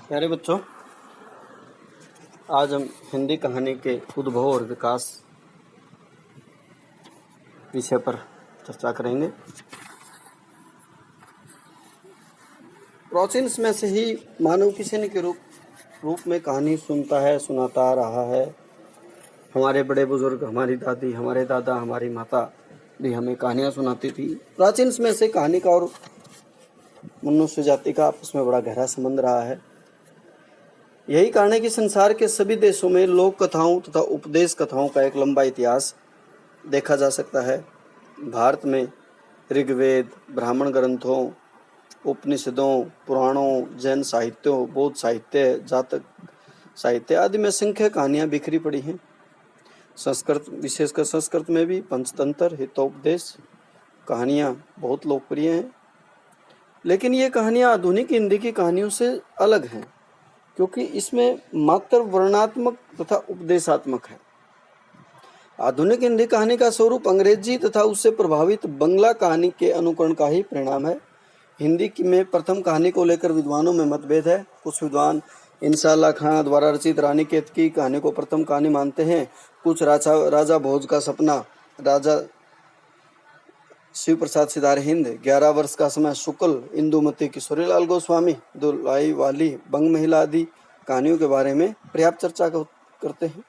प्यारे बच्चों, आज हम हिंदी कहानी के उद्भव और विकास विषय पर चर्चा करेंगे। प्राचीन समय से ही मानव किसी न के रूप में कहानी सुनता है, सुनाता आ रहा है। हमारे बड़े बुजुर्ग, हमारी दादी, हमारे दादा, हमारी माता भी हमें कहानियाँ सुनाती थी। प्राचीन समय से कहानी का और मनुष्य जाति का आपस में बड़ा गहरा संबंध रहा है। यही कारण है कि संसार के सभी देशों में लोक कथाओं तथा उपदेश कथाओं का एक लंबा इतिहास देखा जा सकता है। भारत में ऋग्वेद, ब्राह्मण ग्रंथों, उपनिषदों, पुराणों, जैन साहित्यों, बौद्ध साहित्य, जातक साहित्य आदि में असंख्य कहानियाँ बिखरी पड़ी हैं। संस्कृत, विशेषकर संस्कृत में भी पंचतंत्र, हितोपदेश कहानियाँ बहुत लोकप्रिय हैं। लेकिन ये कहानियाँ आधुनिक हिंदी की कहानियों से अलग हैं, क्योंकि इसमें मात्र वर्णनात्मक तथा उपदेशात्मक है। आधुनिक हिंदी कहानी का स्वरूप अंग्रेजी तथा उससे प्रभावित बंगला कहानी के अनुकरण का ही परिणाम है। हिंदी में प्रथम कहानी को लेकर विद्वानों में मतभेद है। कुछ विद्वान इंशाअल्लाह खां द्वारा रचित रानी केतकी कहानी को प्रथम कहानी मानते हैं। कुछ राजा भोज का सपना, राजा शिव प्रसाद सिदार हिंद, 11 वर्ष का समय, शुक्ल, इंदुमती, किशोरीलाल गोस्वामी, दुलाई वाली, बंग महिला आदि कहानियों के बारे में पर्याप्त चर्चा करते हैं।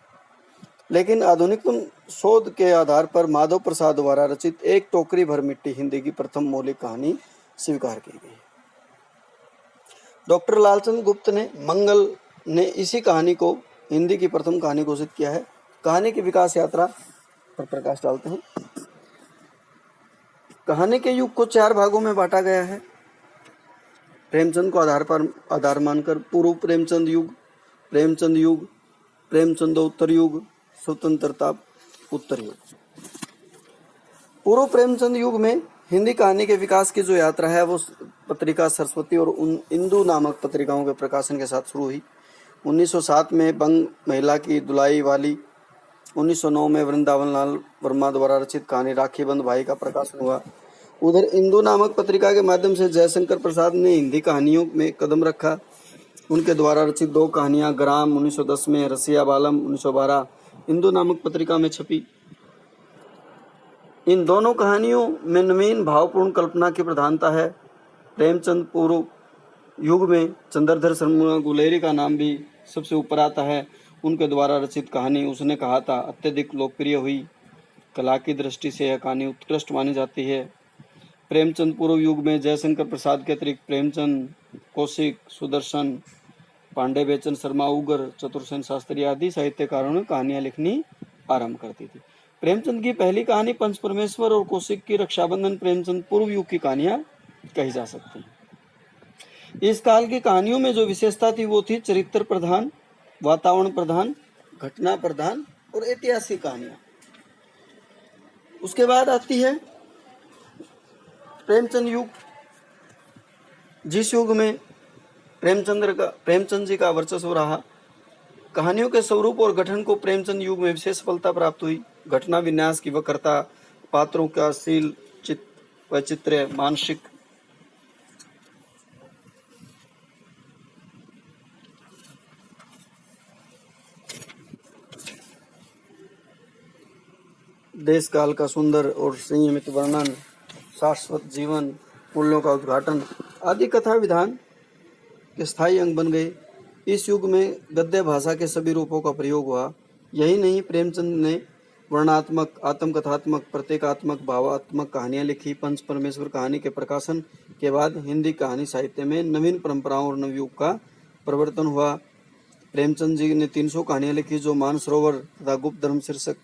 लेकिन आधुनिकतम शोध के आधार पर माधव प्रसाद द्वारा रचित एक टोकरी भर मिट्टी हिंदी की प्रथम मौलिक कहानी स्वीकार की गई। डॉक्टर लालचंद गुप्त ने मंगल ने इसी कहानी को हिंदी की प्रथम कहानी घोषित किया है। कहानी की विकास यात्रा पर प्रकाश डालते हैं। कहानी के युग को 4 भागों में बांटा गया है। प्रेमचंद को आधार मानकर पूर्व प्रेमचंद युग, प्रेमचंदोत्तर युग, स्वतंत्रता उत्तर युग। पूर्व प्रेमचंद युग में हिंदी कहानी के विकास की जो यात्रा है वो पत्रिका सरस्वती और इंदु नामक पत्रिकाओं के प्रकाशन के साथ शुरू हुई। 1907 में बंग महिला की दुलाई वाली, 1909 में वृंदावन लाल वर्मा द्वारा रचित कहानी राखी बंद भाई का प्रकाशन हुआ। उधर इंदु नामक पत्रिका के माध्यम से जयशंकर प्रसाद ने हिंदी कहानियों में कदम रखा। उनके द्वारा रचित 2 कहानियां ग्राम 1910 में, रसिया बालम 1912 इंदु नामक पत्रिका में छपी। इन दोनों कहानियों में नवीन भावपूर्ण कल्पना की प्रधानता है। प्रेमचंद पूर्व युग में चंद्रधर शर्मा गुलेरी का नाम भी सबसे ऊपर आता है। उनके द्वारा रचित कहानी उसने कहा था अत्यधिक लोकप्रिय हुई। कला की दृष्टि से यह कहानी उत्कृष्ट मानी जाती है। प्रेमचंद पूर्व युग में जयशंकर प्रसाद के अतिरिक्त प्रेमचंद, कौशिक, सुदर्शन, पांडे बेचन शर्मा, उगर, चतुर्सेन शास्त्री आदि साहित्यकारों ने कहानियां लिखनी आरंभ कर दी थी। प्रेमचंद की पहली कहानी पंच परमेश्वर और कौशिक की रक्षाबंधन प्रेमचंद पूर्व युग की कहानियां कही जा सकती हैं। इस काल की कहानियों में जो विशेषता थी वो थी चरित्र प्रधान, वातावरण प्रधान, घटना प्रधान और ऐतिहासिक कहानियां। उसके बाद आती है प्रेमचंद युग, जिस युग में प्रेमचंद जी का वर्चस्व रहा। कहानियों के स्वरूप और गठन को प्रेमचंद युग में विशेष सफलता प्राप्त हुई। घटना विन्यास की वक्रता, पात्रों का शील वैचित्र्य, मानसिक देश काल का सुंदर और संयमित वर्णन, शाश्वत जीवन, मूल्यों का उद्घाटन आदि कथा विधान के स्थायी अंग बन गए। इस युग में गद्य भाषा के सभी रूपों का प्रयोग हुआ। यही नहीं, प्रेमचंद ने वर्णात्मक, आत्मकथात्मक, प्रतीकात्मक, भावात्मक कहानियां लिखी। पंच परमेश्वर कहानी के प्रकाशन के बाद हिंदी कहानी साहित्य में नवीन परंपराओं और नवयुग का प्रवर्तन हुआ। प्रेमचंद जी ने 300 कहानियां लिखी जो मानसरोवर तथा गुप्त धर्म शीर्षक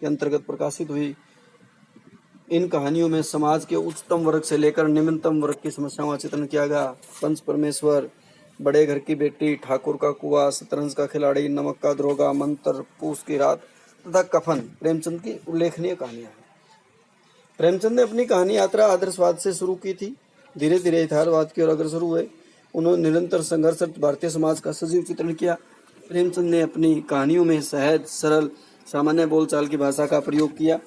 के अंतर्गत प्रकाशित हुई। इन कहानियों में समाज के उच्चतम वर्ग से लेकर निम्नतम वर्ग की समस्याओं का चित्रण किया गया। पंच परमेश्वर, बड़े घर की बेटी, ठाकुर का कुआं, शतरंज का खिलाड़ी, नमक का दरोगा, मंत्र, पूस की रात तथा कफन प्रेमचंद की उल्लेखनीय कहानियां हैं। प्रेमचंद ने अपनी कहानी यात्रा आदर्शवाद से शुरू की थी, धीरे धीरे यथार्थवाद की ओर अग्रसर हुए। उन्होंने निरंतर संघर्षरत भारतीय समाज का सजीव चित्रण किया। प्रेमचंद ने अपनी कहानियों में सहज, सरल, सामान्य बोलचाल की भाषा का प्रयोग किया।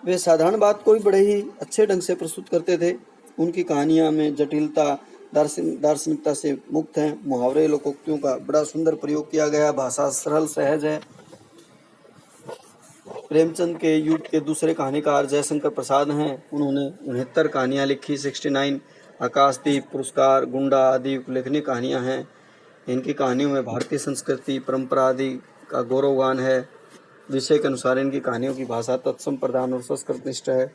वे साधारण बात को भी बड़े ही अच्छे ढंग से प्रस्तुत करते थे। उनकी कहानियां में जटिलता, दार्शनिकता से मुक्त हैं। मुहावरे लोकोक्तियों का बड़ा सुंदर प्रयोग किया गया। भाषा सरल सहज है। प्रेमचंद के युग के दूसरे कहानीकार जयशंकर प्रसाद हैं। उन्होंने 69 कहानियाँ लिखी। 69 आकाशदीप, पुरस्कार, गुंडा आदि उल्लेखनीय कहानियाँ हैं। इनकी कहानियों में भारतीय संस्कृति, परंपरा आदि का गौरवगान है। विषय के अनुसार इनकी कहानियों की भाषा तत्सम प्रधान और संस्कृतनिष्ठ है।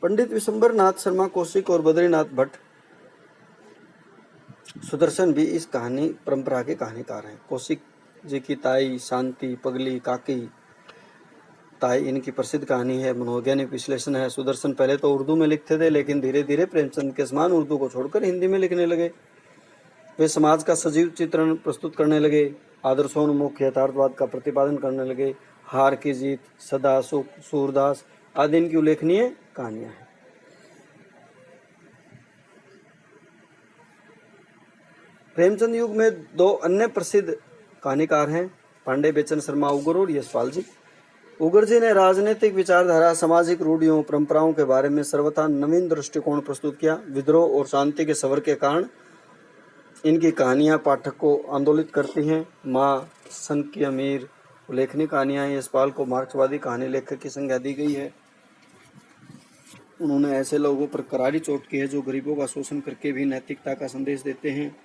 पंडित विशंबर नाथ शर्मा कौशिक और बद्रीनाथ भट्ट सुदर्शन भी इस कहानी परंपरा के कहानीकार हैं। कौशिक जी की ताई, शांति, पगली, काकी ताई इनकी प्रसिद्ध कहानी है। मनोवैज्ञानिक विश्लेषण है। सुदर्शन पहले तो उर्दू में लिखते थे, लेकिन धीरे धीरे प्रेमचंद के समान उर्दू को छोड़कर हिंदी में लिखने लगे। वे समाज का सजीव चित्रण प्रस्तुत करने लगे। आदर्शोन्मुख यथार्थवाद का प्रतिपादन करने लगे। हार की जीत, सदा सुख, सूरदास आदि इनकी उल्लेखनीय कहानियां हैं। प्रेमचंद युग में दो अन्य प्रसिद्ध कहानीकार हैं, पांडे बेचन शर्मा उगर और यशपाल जी। उगर जी ने राजनीतिक विचारधारा, सामाजिक रूढ़ियों, परंपराओं के बारे में सर्वथा नवीन दृष्टिकोण प्रस्तुत किया। विद्रोह और शांति के सवर के कारण इनकी कहानियां पाठक को आंदोलित करती हैं। माँ, सन की अमीर उल्लेखनीय कहानियां। यशपाल को मार्क्सवादी कहानी लेखक की संज्ञा दी गई है। उन्होंने ऐसे लोगों पर करारी चोट की है जो गरीबों का शोषण करके भी नैतिकता का संदेश देते हैं।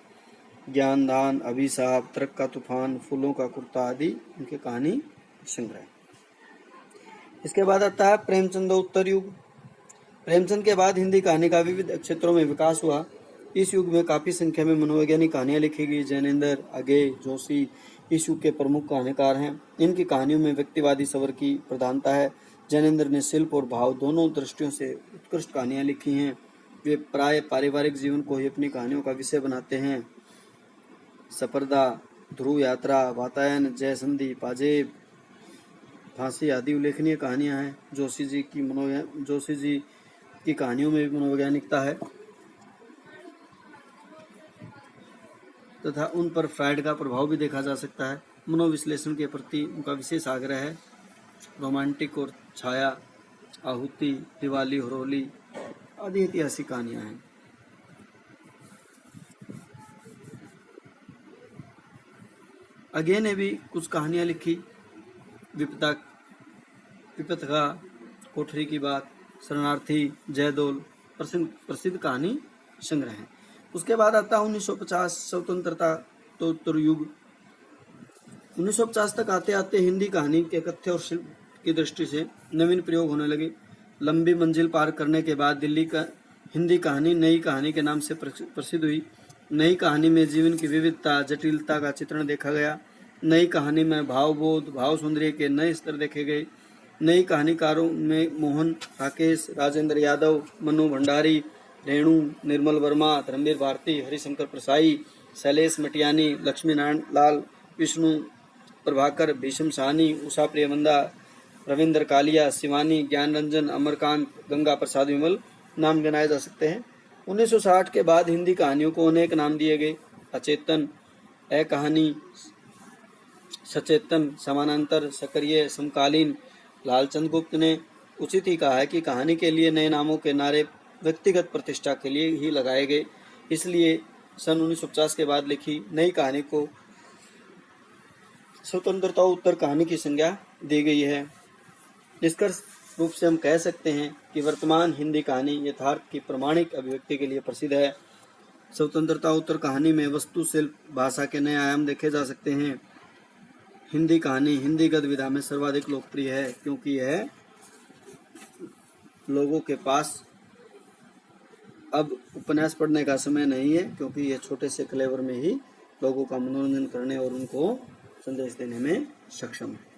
ज्ञान दान, अभिशाप, ट्रक का तूफान, फूलों का कुर्ता आदि उनके कहानी संग्रह। इसके बाद आता है प्रेमचंद उत्तर युग। प्रेमचंद के बाद हिंदी कहानी का विविध क्षेत्रों में विकास हुआ। इस युग में काफी संख्या में मनोवैज्ञानिक कहानियां लिखी गई। जैनेन्द्र, अगे, जोशी इस युग के प्रमुख कहानीकार हैं। इनकी कहानियों में व्यक्तिवादी सवर की प्रधानता है। जैनेन्द्र ने शिल्प और भाव दोनों दृष्टियों से उत्कृष्ट कहानियां लिखी हैं। वे प्राय पारिवारिक जीवन को ही अपनी कहानियों का विषय बनाते हैं। सफरदा, ध्रुव यात्रा, वातायन, जयसंधि, पाजेब, फांसी आदि उल्लेखनीय कहानियां हैं। जोशी जी की कहानियों में भी मनोवैज्ञानिकता है तथा उन पर फ्रायड का प्रभाव भी देखा जा सकता है। मनोविश्लेषण के प्रति उनका विशेष आग्रह है। रोमांटिक और छाया, आहुति, दिवाली और होली आदि ऐतिहासिक कहानियां हैं। अगे ने भी कुछ कहानियां लिखी। विपतका, कोठरी की बात, शरणार्थी, जयदोल प्रसिद्ध कहानी संग्रह है। उसके बाद आता है 1950 स्वतंत्रता तो उत्तर युग। 1950 तक आते आते हिंदी कहानी के कथ्य और शिल्प की दृष्टि से नवीन प्रयोग होने लगे। लंबी मंजिल पार करने के बाद दिल्ली का हिंदी कहानी नई कहानी के नाम से प्रसिद्ध हुई। नई कहानी में जीवन की विविधता, जटिलता का चित्रण देखा गया। नई कहानी में भावबोध, भाव सौंदर्य के नए स्तर देखे गए। नई कहानीकारों में मोहन राकेश, राजेंद्र यादव, मनु भंडारी, रेणु, निर्मल वर्मा, धर्मवीर भारती, हरिशंकर प्रसाई, शैलेश मटियानी, लक्ष्मी नारायण लाल, विष्णु प्रभाकर, भीष्म साहनी, उषा प्रियमंदा, रविंद्र कालिया, शिवानी, ज्ञान रंजन, अमरकांत, गंगा प्रसाद विमल नाम गिनाए जा सकते हैं। 1960 के बाद हिंदी कहानियों को अनेक नाम दिए गए। अचेतन, कहानी, सचेतन, समानांतर, सक्रिय, समकालीन। लालचंद गुप्त ने उचित ही कहा है कि कहानी के लिए नए नामों के नारे व्यक्तिगत प्रतिष्ठा के लिए ही लगाए गए। इसलिए सन 1950 के बाद लिखी नई कहानी को स्वतंत्रता उत्तर कहानी की संज्ञा दी गई है। निष्कर्ष रूप से हम कह सकते हैं कि वर्तमान हिंदी कहानी यथार्थ की प्रमाणिक अभिव्यक्ति के लिए प्रसिद्ध है। स्वतंत्रता उत्तर कहानी में वस्तु, शिल्प, भाषा के नए आयाम देखे जा सकते हैं। हिंदी कहानी हिंदी गद्य विधा में सर्वाधिक लोकप्रिय है क्योंकि यह लोगों के पास अब उपन्यास पढ़ने का समय नहीं है, क्योंकि यह छोटे से कलेवर में ही लोगों का मनोरंजन करने और उनको संदेश देने में सक्षम है।